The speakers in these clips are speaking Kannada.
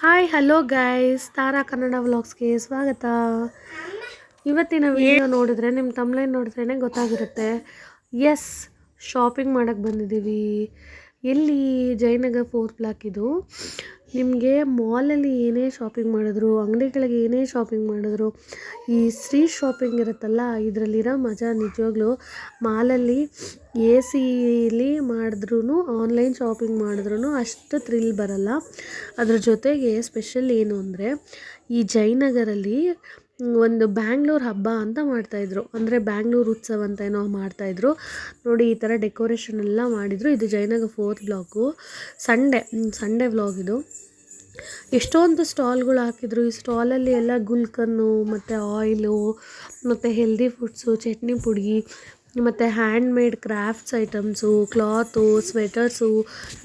ಹಾಯ್ ಹಲೋ ಗೈಸ್, ತಾರಾ ಕನ್ನಡ ವ್ಲಾಗ್ಸ್ಗೆ ಸ್ವಾಗತ. ಇವತ್ತಿನ ವಿಡಿಯೋ ನೋಡಿದ್ರೆ ನಿಮ್ಮ ತಮ್ಲೈನ್ ನೋಡಿದ್ರೇ ಗೊತ್ತಾಗಿರುತ್ತೆ. ಎಸ್, ಶಾಪಿಂಗ್ ಮಾಡೋಕ್ಕೆ ಬಂದಿದ್ದೀವಿ. ಎಲ್ಲಿ? Jayanagar 4th block. ಇದು ನಿಮಗೆ ಮಾಲಲ್ಲಿ ಏನೇ ಶಾಪಿಂಗ್ ಮಾಡಿದ್ರು, ಅಂಗಡಿಗಳಿಗೆ ಏನೇ ಶಾಪಿಂಗ್ ಮಾಡಿದ್ರು, ಈ ಸ್ಟ್ರೀಟ್ ಶಾಪಿಂಗ್ ಇರುತ್ತಲ್ಲ, ಇದರಲ್ಲಿರೋ ಮಜಾ ನಿಜವಾಗ್ಲೂ ಮಾಲಲ್ಲಿ ಸಿಲಿ ಮಾಡಿದ್ರೂ ಆನ್ಲೈನ್ ಶಾಪಿಂಗ್ ಮಾಡಿದ್ರೂ ಅಷ್ಟು ಥ್ರಿಲ್ ಬರಲ್ಲ. ಅದ್ರ ಜೊತೆಗೆ ಸ್ಪೆಷಲ್ ಏನು ಅಂದರೆ, ಈ ಜಯನಗರಲ್ಲಿ ಒಂದು ಬ್ಯಾಂಗ್ಳೂರು ಹಬ್ಬ ಅಂತ ಮಾಡ್ತಾಯಿದ್ರು. ಅಂದರೆ ಬ್ಯಾಂಗ್ಳೂರು ಉತ್ಸವ ಅಂತ ಏನೋ ಮಾಡ್ತಾಯಿದ್ರು ನೋಡಿ. ಈ ಥರ ಡೆಕೋರೇಷನ್ ಎಲ್ಲ ಮಾಡಿದರು. ಇದು Jayanagar 4th block. Sunday vlog ಇದು. ಎಷ್ಟೊಂದು ಸ್ಟಾಲ್ಗಳು ಹಾಕಿದ್ರು. ಈ ಸ್ಟಾಲಲ್ಲಿ ಎಲ್ಲ ಗುಲ್ಕನ್ನು ಮತ್ತು ಆಯಿಲು ಮತ್ತು ಹೆಲ್ದಿ ಫುಡ್ಸು, ಚಟ್ನಿ ಪುಡಿ ಮತ್ತು handmade crafts items, cloth, sweaters,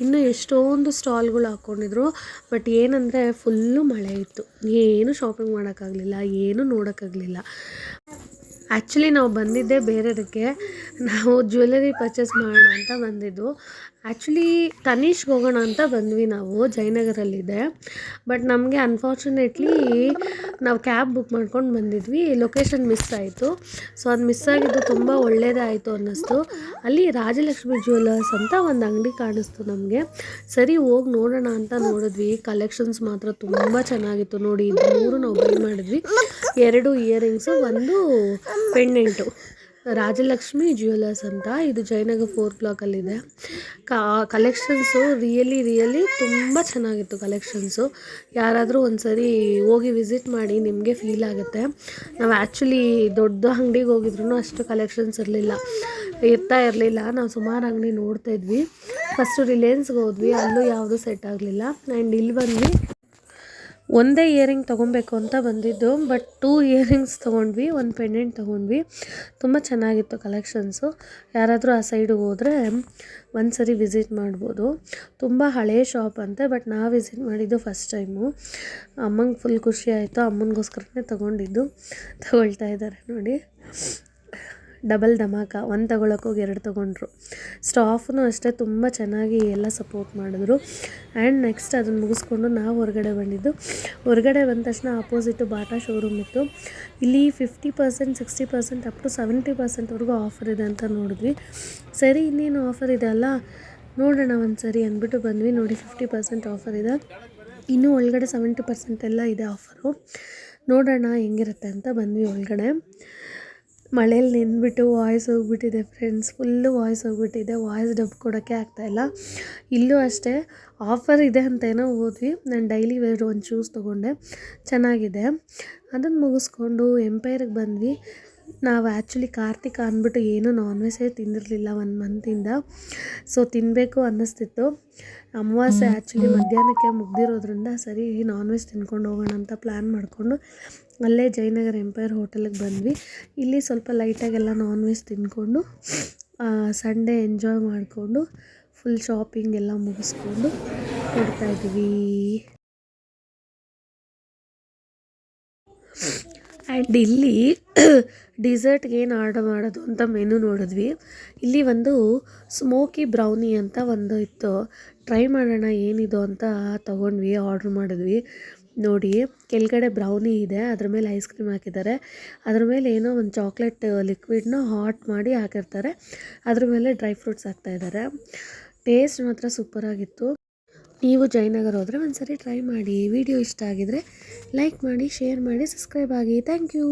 ಇನ್ನೂ ಎಷ್ಟೊಂದು ಸ್ಟಾಲ್ಗಳು ಹಾಕ್ಕೊಂಡಿದ್ರು. ಬಟ್ ಏನಂದರೆ ಫುಲ್ಲು ಮಳೆ ಇತ್ತು. ಏನು ಶಾಪಿಂಗ್ ಮಾಡೋಕ್ಕಾಗಲಿಲ್ಲ, ಏನು ನೋಡೋಕ್ಕಾಗಲಿಲ್ಲ. ಆ್ಯಕ್ಚುಲಿ ನಾವು ಬಂದಿದ್ದೇ ಬೇರೆದಕ್ಕೆ. ನಾವು ಜ್ಯುವೆಲರಿ ಪರ್ಚೇಸ್ ಮಾಡೋಣ ಅಂತ ಬಂದಿದ್ದು. ಆ್ಯಕ್ಚುಲಿ ತನಿಷ್ಗೆ ಹೋಗೋಣ ಅಂತ ಬಂದ್ವಿ ನಾವು. ಜಯನಗರಲ್ಲಿದೆ. ಬಟ್ ನಮಗೆ ಅನ್ಫಾರ್ಚುನೇಟ್ಲಿ ನಾವು ಕ್ಯಾಬ್ ಬುಕ್ ಮಾಡ್ಕೊಂಡು ಬಂದಿದ್ವಿ. ಲೊಕೇಶನ್ ಮಿಸ್ ಆಯಿತು. ಸೊ ಅದು ಮಿಸ್ ಆಗಿದ್ದು ತುಂಬ ಒಳ್ಳೆಯದೇ ಆಯಿತು ಅನ್ನಿಸ್ತು. ಅಲ್ಲಿ ರಾಜಲಕ್ಷ್ಮಿ ಜ್ಯುವೆಲ್ಲರ್ಸ್ ಅಂತ ಒಂದು ಅಂಗಡಿ ಕಾಣಿಸ್ತು ನಮಗೆ. ಸರಿ ಹೋಗಿ ನೋಡೋಣ ಅಂತ ನೋಡಿದ್ವಿ. ಕಲೆಕ್ಷನ್ಸ್ ಮಾತ್ರ ತುಂಬ ಚೆನ್ನಾಗಿತ್ತು ನೋಡಿ. ಇದು 3 ನಾವು ಬೈ ಮಾಡಿದ್ವಿ. 2 ಇಯರಿಂಗ್ಸು, 1 ಪೆಂಡೆಂಟು. ರಾಜಲಕ್ಷ್ಮಿ ಜ್ಯುವೆಲ್ಲರ್ಸ್ ಅಂತ. ಇದು ಜಯನಗರ್ 4th ಬ್ಲಾಕಲ್ಲಿದೆ. ಕಲೆಕ್ಷನ್ಸು ರಿಯಲಿ ತುಂಬ ಚೆನ್ನಾಗಿತ್ತು ಕಲೆಕ್ಷನ್ಸು. ಯಾರಾದರೂ ಒಂದು ಸರಿ ಹೋಗಿ ವಿಸಿಟ್ ಮಾಡಿ, ನಿಮಗೆ ಫೀಲ್ ಆಗುತ್ತೆ. ನಾವು ಆ್ಯಕ್ಚುಲಿ ದೊಡ್ಡ ಅಂಗಡಿಗೆ ಹೋಗಿದ್ರು ಅಷ್ಟು ಕಲೆಕ್ಷನ್ಸ್ ಇರ್ತಾ ಇರಲಿಲ್ಲ. ನಾವು ಸುಮಾರು ಅಂಗಡಿ ನೋಡ್ತಾ ಇದ್ವಿ. ಫಸ್ಟು ರಿಲಯನ್ಸ್ಗೆ ಹೋದ್ವಿ, ಅಲ್ಲೂ ಯಾವುದೂ ಸೆಟ್ ಆಗಲಿಲ್ಲ. ಆ್ಯಂಡ್ ಇಲ್ಲಿ ಬಂದ್ವಿ. ಒಂದೇ ಇಯರಿಂಗ್ ತೊಗೊಬೇಕು ಅಂತ ಬಂದಿದ್ದು, ಬಟ್ 2 ಇಯರಿಂಗ್ಸ್ ತೊಗೊಂಡ್ವಿ, 1 ಪೆಂಡೆಂಟ್ ತೊಗೊಂಡ್ವಿ. ತುಂಬ ಚೆನ್ನಾಗಿತ್ತು ಕಲೆಕ್ಷನ್ಸು. ಯಾರಾದರೂ ಆ ಸೈಡಿಗೆ ಹೋದರೆ ಒಂದು ಸರಿ ವಿಸಿಟ್ ಮಾಡ್ಬೋದು. ತುಂಬ ಹಳೆಯ ಶಾಪ್ ಅಂತೆ. ಬಟ್ ನಾವು ವಿಸಿಟ್ ಮಾಡಿದ್ದು ಫಸ್ಟ್ ಟೈಮು. ಅಮ್ಮಂಗೆ ಫುಲ್ ಖುಷಿ ಆಯಿತು. ಅಮ್ಮನಿಗೋಸ್ಕರನೇ ತೊಗೊಳ್ತಾ ಇದ್ದಾರೆ ನೋಡಿ. ಡಬಲ್ ಧಮಾಕ. 1 ತೊಗೊಳಕ್ಕೆ ಹೋಗಿ 2 ತೊಗೊಂಡ್ರು. ಸ್ಟಾಫ್ನು ಅಷ್ಟೇ ತುಂಬ ಚೆನ್ನಾಗಿ ಎಲ್ಲ ಸಪೋರ್ಟ್ ಮಾಡಿದ್ರು. ಆ್ಯಂಡ್ ನೆಕ್ಸ್ಟ್ ಅದನ್ನು ಮುಗಿಸ್ಕೊಂಡು ನಾವು ಹೊರಗಡೆ ಬಂದಿದ್ದು. ಹೊರಗಡೆ ಬಂದ ತಕ್ಷಣ ಆಪೋಸಿಟು ಬಾಟಾ ಶೋರೂಮ್ ಇತ್ತು. ಇಲ್ಲಿ 50%, 60%, ಅಪ್ ಟು 70%ವರೆಗೂ ಆಫರ್ ಇದೆ ಅಂತ ನೋಡಿದ್ವಿ. ಸರಿ, ಇನ್ನೇನು ಆಫರ್ ಇದೆ ಅಲ್ಲ, ನೋಡೋಣ ಒಂದು ಸರಿ ಅಂದ್ಬಿಟ್ಟು ಬಂದ್ವಿ. ನೋಡಿ 50% ಆಫರ್ ಇದೆ. ಇನ್ನೂ ಒಳಗಡೆ 70% ಎಲ್ಲ ಇದೆ ಆಫರು. ನೋಡೋಣ ಹೆಂಗಿರುತ್ತೆ ಅಂತ ಬಂದ್ವಿ ಒಳಗಡೆ. ಮಳೇಲಿ ನೆನ್ಬಿಟ್ಟು ವಾಯ್ಸ್ ಹೋಗ್ಬಿಟ್ಟಿದೆ ಫ್ರೆಂಡ್ಸ್. ಫುಲ್ಲು ವಾಯ್ಸ್ ಹೋಗ್ಬಿಟ್ಟಿದೆ. ವಾಯ್ಸ್ ಡಬ್ ಕೊಡೋಕ್ಕೆ ಆಗ್ತಾಯಿಲ್ಲ. ಇಲ್ಲೂ ಅಷ್ಟೇ ಆಫರ್ ಇದೆ ಅಂತ ಏನೋ ಹೋದ್ವಿ. ನಾನು ಡೈಲಿ ವೇರ್ ಒಂದು ಶೂಸ್ ತೊಗೊಂಡೆ, ಚೆನ್ನಾಗಿದೆ. ಅದನ್ನು ಮುಗಿಸ್ಕೊಂಡು ಎಂಪೈರಿಗೆ ಬಂದ್ವಿ. ನಾವು ಆ್ಯಕ್ಚುಲಿ ಕಾರ್ತಿಕ ಅಂದ್ಬಿಟ್ಟು ಏನೂ ನಾನ್ ವೆಜ್ಜೇ ತಿಂದಿರಲಿಲ್ಲ 1 ಮಂತಿಂದ. ಸೊ ತಿನ್ನಬೇಕು ಅನ್ನಿಸ್ತಿತ್ತು. ಅಮಾವಾಸ್ಯೆ ಆ್ಯಕ್ಚುಲಿ ಮಧ್ಯಾಹ್ನಕ್ಕೆ ಮುಗ್ದಿರೋದ್ರಿಂದ ಸರಿ ನಾನ್ ವೆಜ್ ತಿನ್ಕೊಂಡು ಹೋಗೋಣ ಅಂತ ಪ್ಲ್ಯಾನ್ ಮಾಡಿಕೊಂಡು ಅಲ್ಲೇ ಜಯನಗರ್ ಎಂಪೈರ್ ಹೋಟೆಲಿಗೆ ಬಂದ್ವಿ. ಇಲ್ಲಿ ಸ್ವಲ್ಪ ಲೈಟಾಗೆಲ್ಲ ನಾನ್ ವೆಜ್ ತಿಂದ್ಕೊಂಡು ಸಂಡೇ ಎಂಜಾಯ್ ಮಾಡಿಕೊಂಡು ಫುಲ್ ಶಾಪಿಂಗ್ ಎಲ್ಲ ಮುಗಿಸ್ಕೊಂಡು ಕೊಡ್ತಾಯಿದ್ವಿ. ಆ್ಯಂಡ್ ಇಲ್ಲಿ ಡಿಸರ್ಟ್ಗೆ ಏನು ಆರ್ಡರ್ ಮಾಡೋದು ಅಂತ ಮೆನು ನೋಡಿದ್ವಿ. ಇಲ್ಲಿ ಒಂದು ಸ್ಮೋಕಿ ಬ್ರೌನಿ ಅಂತ ಒಂದು ಇತ್ತು. ಟ್ರೈ ಮಾಡೋಣ ಏನಿದು ಅಂತ ತೊಗೊಂಡ್ವಿ, ಆರ್ಡ್ರ್ ಮಾಡಿದ್ವಿ. ನೋಡಿ, ಕೆಳಗಡೆ ಬ್ರೌನಿ ಇದೆ, ಅದ್ರ ಮೇಲೆ ಐಸ್ ಕ್ರೀಮ್ ಹಾಕಿದ್ದಾರೆ. ಅದ್ರ ಮೇಲೆ ಏನೋ ಒಂದು ಚಾಕ್ಲೇಟ್ ಲಿಕ್ವಿಡ್ನ ಹಾಟ್ ಮಾಡಿ ಹಾಕಿರ್ತಾರೆ. ಅದ್ರ ಮೇಲೆ ಡ್ರೈ ಫ್ರೂಟ್ಸ್ ಹಾಕ್ತಾಯಿದ್ದಾರೆ. ಟೇಸ್ಟ್ ಮಾತ್ರ ಸೂಪರಾಗಿತ್ತು. ನೀವು ಜಯನಗರ ಹೋದರೆ ಒಂದು ಸರಿ ಟ್ರೈ ಮಾಡಿ. ವಿಡಿಯೋ ಇಷ್ಟ ಆಗಿದರೆ ಲೈಕ್ ಮಾಡಿ, ಶೇರ್ ಮಾಡಿ, ಸಬ್ಸ್ಕ್ರೈಬ್ ಆಗಿ. Thank you.